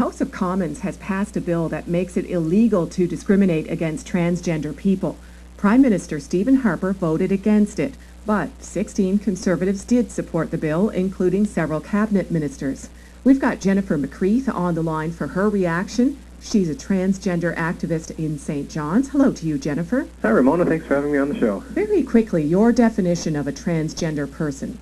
House of Commons has passed a bill that makes it illegal to discriminate against transgender people. Prime Minister Stephen Harper voted against it, but 16 Conservatives did support the bill, including several cabinet ministers. We've got Jennifer McCreath on the line for her reaction. She's a transgender activist in St. John's. Hello to you, Jennifer. Hi, Ramona. Thanks for having me on the show. Very quickly, your definition of a transgender person.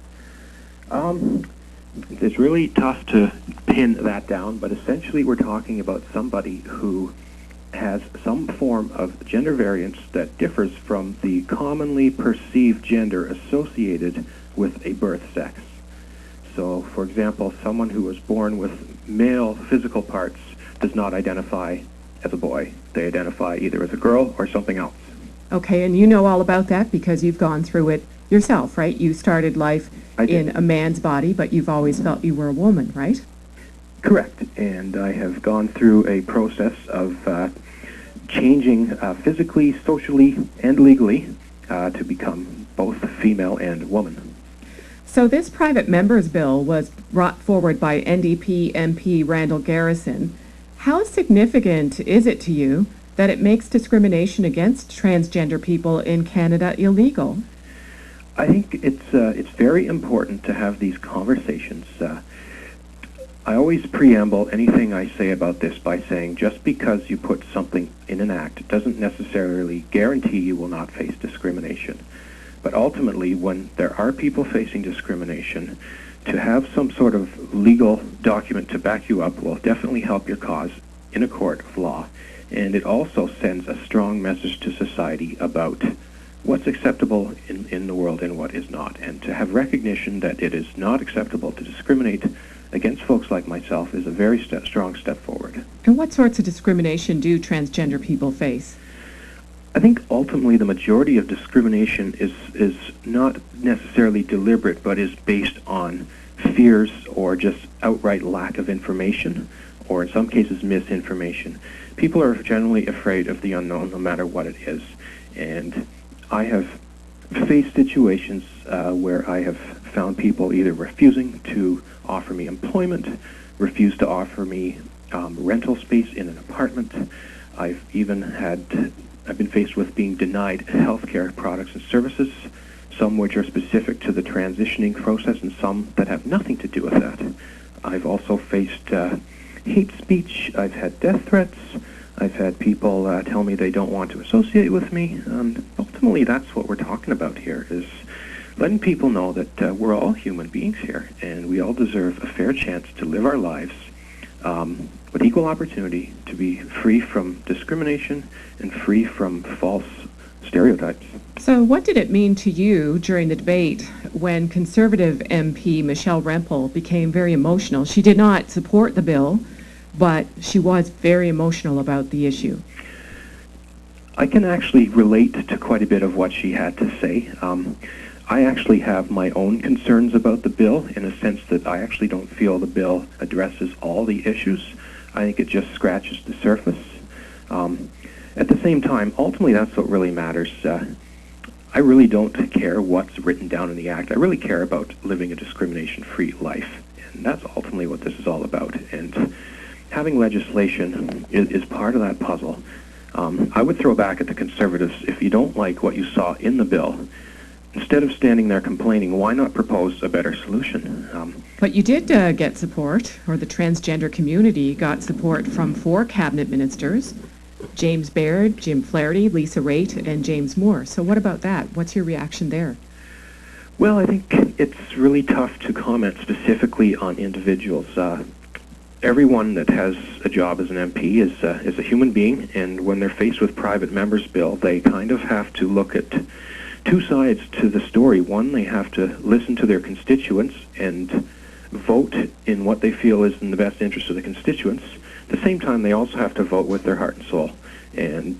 It's really tough to pin that down, but essentially we're talking about somebody who has some form of gender variance that differs from the commonly perceived gender associated with a birth sex. So, for example, someone who was born with male physical parts does not identify as a boy. They identify either as a girl or something else. Okay, and you know all about that because you've gone through it yourself, right? You started life in a man's body, but you've always felt you were a woman, right? Correct, and I have gone through a process of changing physically, socially, and legally to become both female and woman. So this private members bill was brought forward by NDP MP Randall Garrison. How significant is it to you that it makes discrimination against transgender people in Canada illegal? I think it's very important to have these conversations. I always preamble anything I say about this by saying just because you put something in an act doesn't necessarily guarantee you will not face discrimination. But ultimately, when there are people facing discrimination, to have some sort of legal document to back you up will definitely help your cause in a court of law. And it also sends a strong message to society about what's acceptable in the world and what is not. And to have recognition that it is not acceptable to discriminate against folks like myself is a very strong step forward. And what sorts of discrimination do transgender people face? I think ultimately the majority of discrimination is not necessarily deliberate, but is based on fears or just outright lack of information, or in some cases misinformation. People are generally afraid of the unknown no matter what it is. And I have faced situations where I have found people either refusing to offer me employment, refuse to offer me rental space in an apartment. I've been faced with being denied healthcare products and services, some which are specific to the transitioning process and some that have nothing to do with that. I've also faced hate speech. I've had death threats. I've had people tell me they don't want to associate with me. Ultimately, that's what we're talking about here, is letting people know that we're all human beings here, and we all deserve a fair chance to live our lives with equal opportunity, to be free from discrimination and free from false stereotypes. So what did it mean to you during the debate when Conservative MP Michelle Rempel became very emotional? She did not support the bill, but she was very emotional about the issue. I can actually relate to quite a bit of what she had to say. I actually have my own concerns about the bill in a sense that I actually don't feel the bill addresses all the issues. I think it just scratches the surface. At the same time, ultimately that's what really matters. I really don't care what's written down in the Act. I really care about living a discrimination-free life, and that's ultimately what this is all about. And having legislation is part of that puzzle. I would throw back at the Conservatives, if you don't like what you saw in the bill, instead of standing there complaining, why not propose a better solution? But you did get support, or the transgender community got support from 4 cabinet ministers, James Baird, Jim Flaherty, Lisa Raitt, and James Moore. So what about that? What's your reaction there? Well, I think it's really tough to comment specifically on individuals. Everyone that has a job as an MP is a human being, and when they're faced with private members' bill, they kind of have to look at 2 sides to the story. One, they have to listen to their constituents and vote in what they feel is in the best interest of the constituents. At the same time, they also have to vote with their heart and soul. And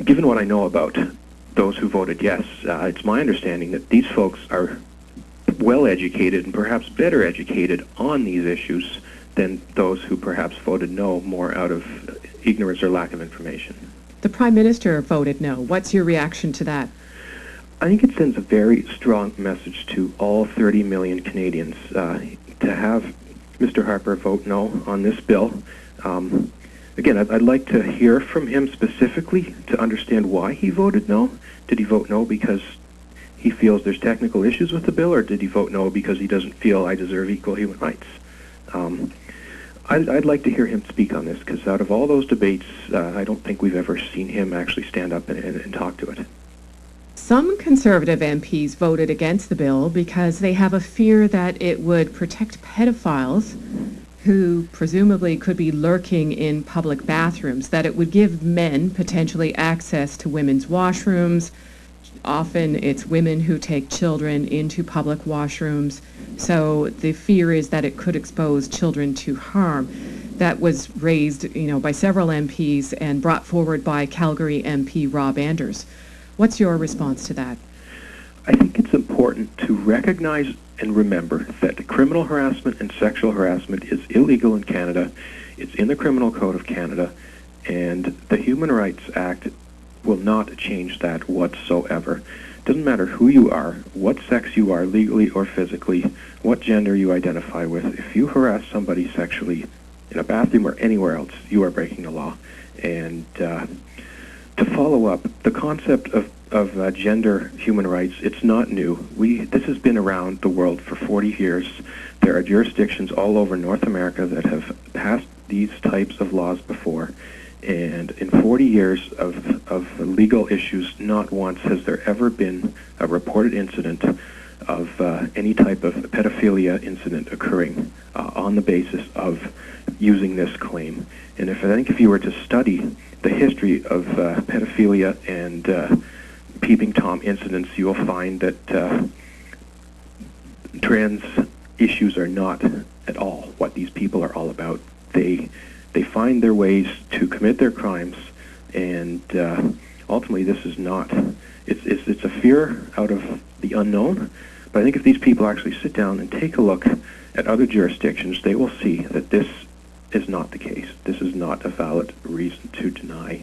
given what I know about those who voted yes, it's my understanding that these folks are well educated and perhaps better educated on these issues than those who perhaps voted no more out of ignorance or lack of information. The Prime Minister voted no. What's your reaction to that? I think it sends a very strong message to all 30 million Canadians to have Mr. Harper vote no on this bill. Again, I'd like to hear from him specifically to understand why he voted no. Did he vote no because he feels there's technical issues with the bill, or did he vote no because he doesn't feel I deserve equal human rights? I'd like to hear him speak on this, because out of all those debates, I don't think we've ever seen him actually stand up and talk to it. Some Conservative MPs voted against the bill because they have a fear that it would protect pedophiles who presumably could be lurking in public bathrooms, that it would give men potentially access to women's washrooms. Often it's women who take children into public washrooms, so the fear is that it could expose children to harm. That was raised, by several MPs and brought forward by Calgary MP Rob Anders. What's your response to that? I think it's important to recognize and remember that criminal harassment and sexual harassment is illegal in Canada. It's in the Criminal Code of Canada, and the Human Rights Act will not change that whatsoever. It doesn't matter who you are, what sex you are, legally or physically, what gender you identify with. If you harass somebody sexually in a bathroom or anywhere else, you are breaking the law. And to follow up, the concept of gender human rights, it's not new. This has been around the world for 40 years. There are jurisdictions all over North America that have passed these types of laws before. And in 40 years of legal issues, not once has there ever been a reported incident of any type of pedophilia incident occurring on the basis of using this claim. And I think if you were to study the history of pedophilia and peeping Tom incidents, you will find that trans issues are not at all what these people are all about. They find their ways to commit their crimes, and ultimately this is not, it's a fear out of the unknown. But I think if these people actually sit down and take a look at other jurisdictions, they will see that this is not the case. This is not a valid reason to deny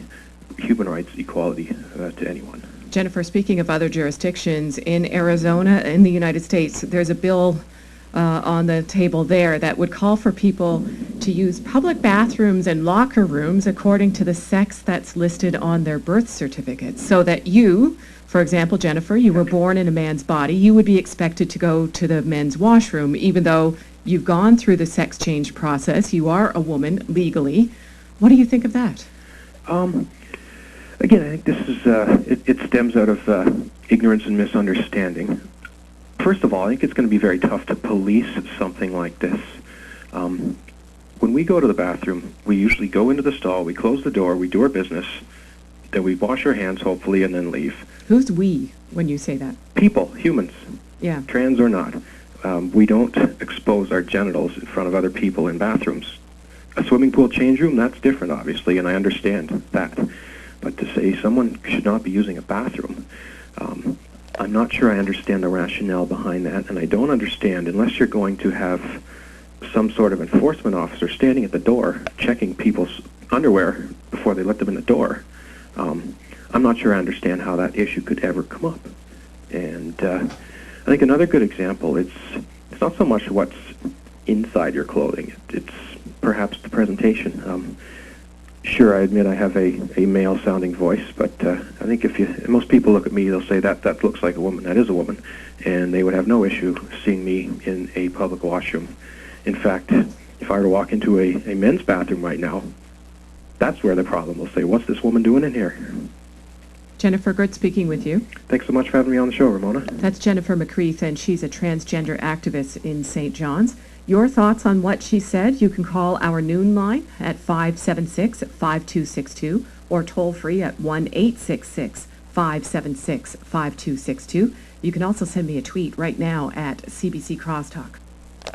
human rights equality to anyone. Jennifer, speaking of other jurisdictions, in Arizona, in the United States, there's a bill on the table there that would call for people to use public bathrooms and locker rooms according to the sex that's listed on their birth certificates, so that you, for example, Jennifer, you were born in a man's body, you would be expected to go to the men's washroom, even though you've gone through the sex change process, you are a woman legally. What do you think of that? Again, I think this is, it stems out of ignorance and misunderstanding. First of all, I think it's going to be very tough to police something like this. When we go to the bathroom, we usually go into the stall, we close the door, we do our business, then we wash our hands, hopefully, and then leave. Who's we when you say that? People, humans, Yeah. trans or not. We don't expose our genitals in front of other people in bathrooms. A swimming pool change room, that's different, obviously, and I understand that. But to say someone should not be using a bathroom, I'm not sure I understand the rationale behind that, and I don't understand, unless you're going to have some sort of enforcement officer standing at the door checking people's underwear before they let them in the door. I'm not sure I understand how that issue could ever come up. And I think another good example, it's not so much what's inside your clothing, it's perhaps the presentation. Sure, I admit I have a male-sounding voice, but I think if most people look at me, they'll say that looks like a woman, that is a woman, and they would have no issue seeing me in a public washroom. In fact, if I were to walk into a men's bathroom right now, that's where the problem will say, what's this woman doing in here? Jennifer, good speaking with you. Thanks so much for having me on the show, Ramona. That's Jennifer McCreath, and she's a transgender activist in St. John's. Your thoughts on what she said, you can call our noon line at 576-5262 or toll free at 1-866-576-5262. You can also send me a tweet right now at CBC Crosstalk.